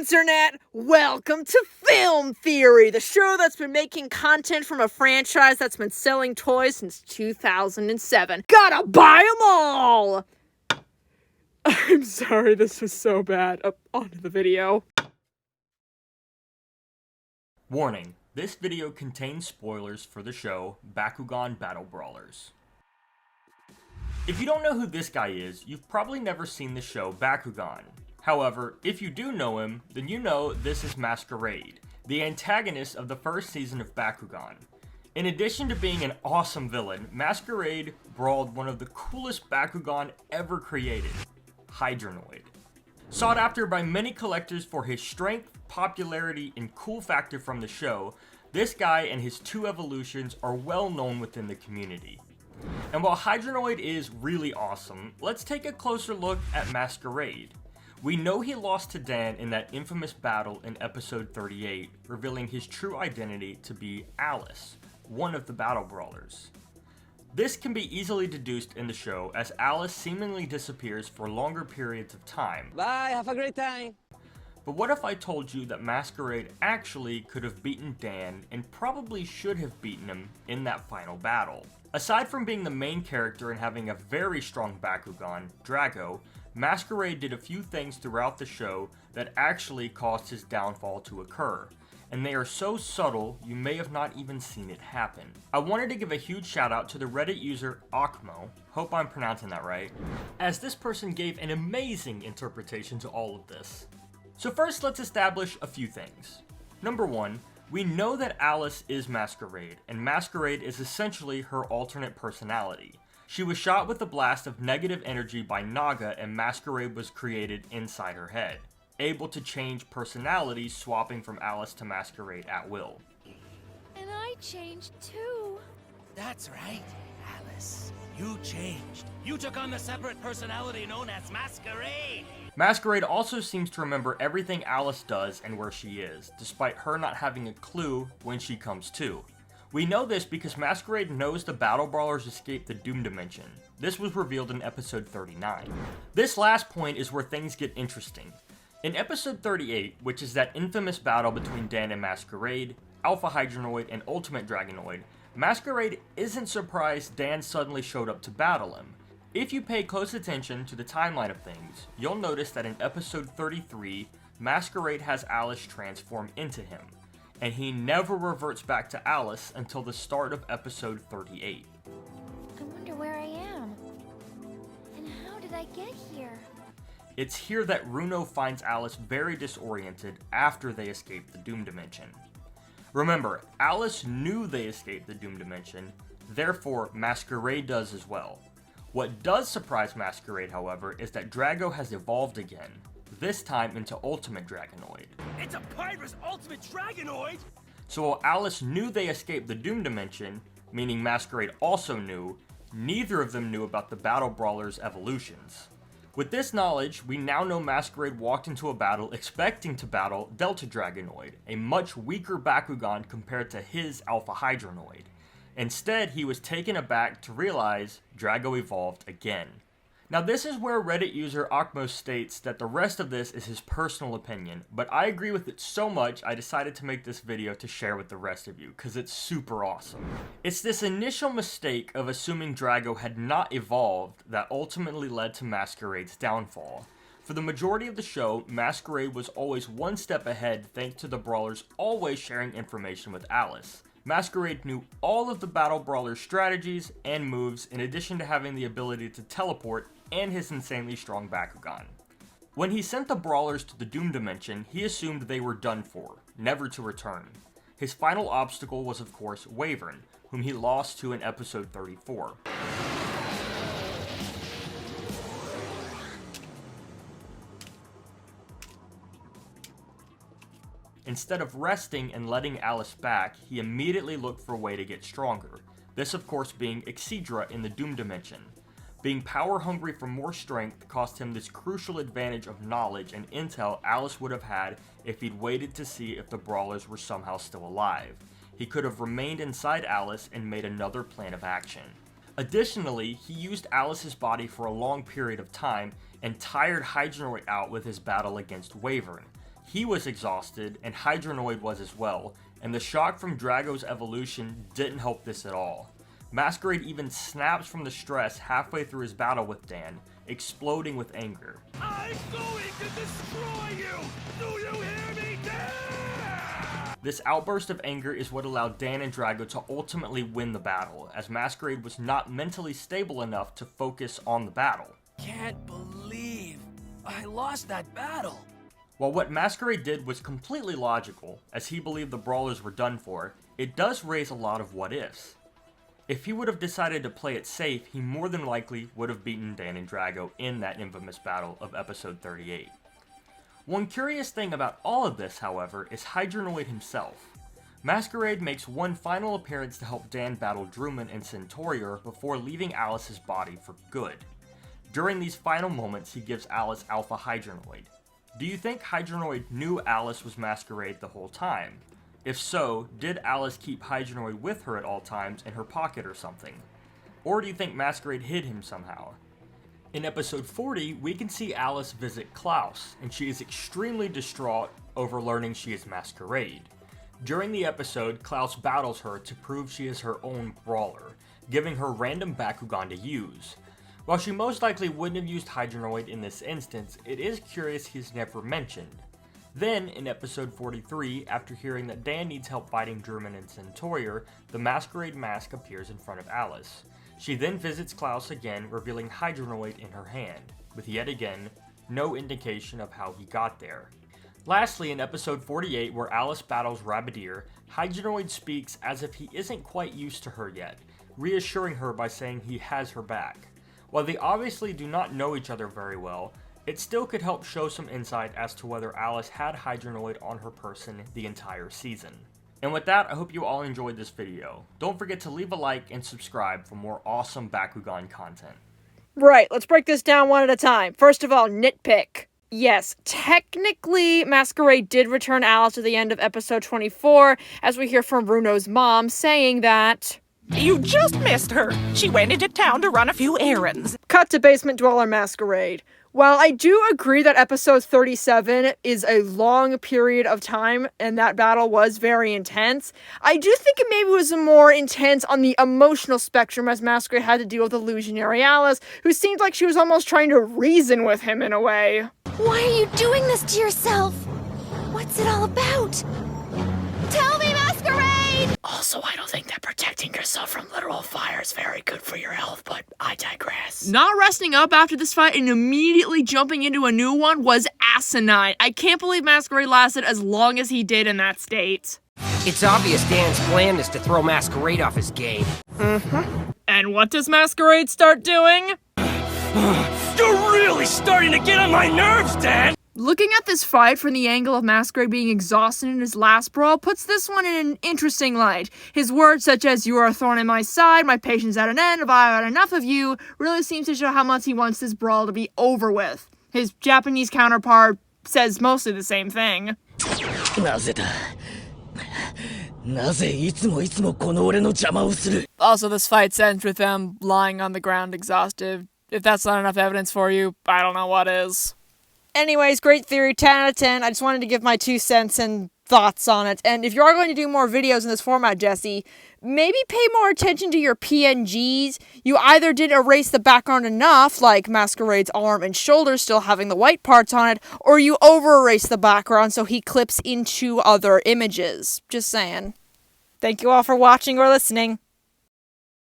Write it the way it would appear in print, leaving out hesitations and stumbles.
Internet! Welcome to Film Theory, the show that's been making content from a franchise that's been selling toys since 2007. Gotta buy them all! I'm sorry, this was so bad. On to the video. Warning, this video contains spoilers for the show Bakugan Battle Brawlers. If you don't know who this guy is, you've probably never seen the show Bakugan. However, if you do know him, then you know this is Masquerade, the antagonist of the first season of Bakugan. In addition to being an awesome villain, Masquerade brawled one of the coolest Bakugan ever created, Hydronoid. Sought after by many collectors for his strength, popularity, and cool factor from the show, this guy and his two evolutions are well known within the community. And while Hydronoid is really awesome, let's take a closer look at Masquerade. We know he lost to Dan in that infamous battle in episode 38, revealing his true identity to be Alice, one of the battle brawlers. This can be easily deduced in the show as Alice seemingly disappears for longer periods of time. Bye, have a great time! But what if I told you that Masquerade actually could have beaten Dan and probably should have beaten him in that final battle? Aside from being the main character and having a very strong Bakugan, Drago, Masquerade did a few things throughout the show that actually caused his downfall to occur, and they are so subtle you may have not even seen it happen. I wanted to give a huge shout out to the Reddit user Akmo, hope I'm pronouncing that right, as this person gave an amazing interpretation to all of this. So first, let's establish a few things. Number one, we know that Alice is Masquerade, and Masquerade is essentially her alternate personality. She was shot with a blast of negative energy by Naga, and Masquerade was created inside her head, able to change personalities, swapping from Alice to Masquerade at will. And I changed too. That's right, Alice. You changed. You took on the separate personality known as Masquerade. Masquerade also seems to remember everything Alice does and where she is, despite her not having a clue when she comes to. We know this because Masquerade knows the Battle Brawlers escaped the Doom Dimension. This was revealed in episode 39. This last point is where things get interesting. In episode 38, which is that infamous battle between Dan and Masquerade, Alpha Hydronoid, and Ultimate Dragonoid, Masquerade isn't surprised Dan suddenly showed up to battle him. If you pay close attention to the timeline of things, you'll notice that in episode 33, Masquerade has Alice transform into him, and he never reverts back to Alice until the start of episode 38. I wonder where I am. And how did I get here? It's here that Runo finds Alice very disoriented after they escape the Doom Dimension. Remember, Alice knew they escaped the Doom Dimension, therefore Masquerade does as well. What does surprise Masquerade, however, is that Drago has evolved again, this time into Ultimate Dragonoid. It's a Pirate's Ultimate Dragonoid! So while Alice knew they escaped the Doom Dimension, meaning Masquerade also knew, neither of them knew about the Battle Brawlers' evolutions. With this knowledge, we now know Masquerade walked into a battle expecting to battle Delta Dragonoid, a much weaker Bakugan compared to his Alpha Hydronoid. Instead, he was taken aback to realize Drago evolved again. Now this is where Reddit user Akmo states that the rest of this is his personal opinion, but I agree with it so much I decided to make this video to share with the rest of you, cause it's super awesome. It's this initial mistake of assuming Drago had not evolved that ultimately led to Masquerade's downfall. For the majority of the show, Masquerade was always one step ahead thanks to the brawlers always sharing information with Alice. Masquerade knew all of the Battle Brawler's strategies and moves in addition to having the ability to teleport and his insanely strong Bakugan. When he sent the Brawlers to the Doom Dimension, he assumed they were done for, never to return. His final obstacle was of course Wyvern, whom he lost to in episode 34. Instead of resting and letting Alice back, he immediately looked for a way to get stronger. This of course being Exedra in the Doom Dimension. Being power hungry for more strength cost him this crucial advantage of knowledge and intel Alice would have had if he'd waited to see if the Brawlers were somehow still alive. He could have remained inside Alice and made another plan of action. Additionally, he used Alice's body for a long period of time and tired Hydronoid out with his battle against Wyvern. He was exhausted, and Hydronoid was as well, and the shock from Drago's evolution didn't help this at all. Masquerade even snaps from the stress halfway through his battle with Dan, exploding with anger. I'm going to destroy you! Do you hear me, Dan? This outburst of anger is what allowed Dan and Drago to ultimately win the battle, as Masquerade was not mentally stable enough to focus on the battle. Can't believe I lost that battle. While what Masquerade did was completely logical, as he believed the brawlers were done for, it does raise a lot of what-ifs. If he would have decided to play it safe, he more than likely would have beaten Dan and Drago in that infamous battle of episode 38. One curious thing about all of this, however, is Hydronoid himself. Masquerade makes one final appearance to help Dan battle Druman and Centaurier before leaving Alice's body for good. During these final moments, he gives Alice Alpha Hydronoid. Do you think Hydronoid knew Alice was Masquerade the whole time? If so, did Alice keep Hydronoid with her at all times in her pocket or something? Or do you think Masquerade hid him somehow? In episode 40, we can see Alice visit Klaus, and she is extremely distraught over learning she is Masquerade. During the episode, Klaus battles her to prove she is her own brawler, giving her random Bakugan to use. While she most likely wouldn't have used Hydronoid in this instance, it is curious he's never mentioned. Then, in episode 43, after hearing that Dan needs help fighting Druman and Centaurier, the Masquerade mask appears in front of Alice. She then visits Klaus again, revealing Hydronoid in her hand, with yet again, no indication of how he got there. Lastly, in episode 48, where Alice battles Rabbitier, Hydronoid speaks as if he isn't quite used to her yet, reassuring her by saying he has her back. While they obviously do not know each other very well, it still could help show some insight as to whether Alice had Hydronoid on her person the entire season. And with that, I hope you all enjoyed this video. Don't forget to leave a like and subscribe for more awesome Bakugan content. Right, let's break this down one at a time. First of all, nitpick. Yes, technically, Masquerade did return Alice at the end of episode 24, as we hear from Bruno's mom saying that... You just missed her. She went into town to run a few errands. Cut to Basement Dweller Masquerade. While I do agree that episode 37 is a long period of time and that battle was very intense, I do think it maybe was more intense on the emotional spectrum as Masquerade had to deal with illusionary Alice, who seemed like she was almost trying to reason with him in a way. Why are you doing this to yourself? What's it all about? Tell me, Masquerade! Also, I don't think that protecting yourself from literal fire is very good for your health, but I digress. Not resting up after this fight and immediately jumping into a new one was asinine. I can't believe Masquerade lasted as long as he did in that state. It's obvious Dan's plan is to throw Masquerade off his game. And what does Masquerade start doing? You're really starting to get on my nerves, Dan! Looking at this fight from the angle of Masquerade being exhausted in his last brawl puts this one in an interesting light. His words such as, "You are a thorn in my side, my patience at an end, have I had enough of you," really seems to show how much he wants this brawl to be over with. His Japanese counterpart says mostly the same thing. Also, this fight ends with them lying on the ground exhausted. If that's not enough evidence for you, I don't know what is. Anyways, great theory, 10 out of 10. I just wanted to give my 2 cents and thoughts on it. And if you are going to do more videos in this format, Jesse, maybe pay more attention to your PNGs. You either did erase the background enough, like Masquerade's arm and shoulder still having the white parts on it, or you over-erased the background so he clips into other images. Just saying. Thank you all for watching or listening.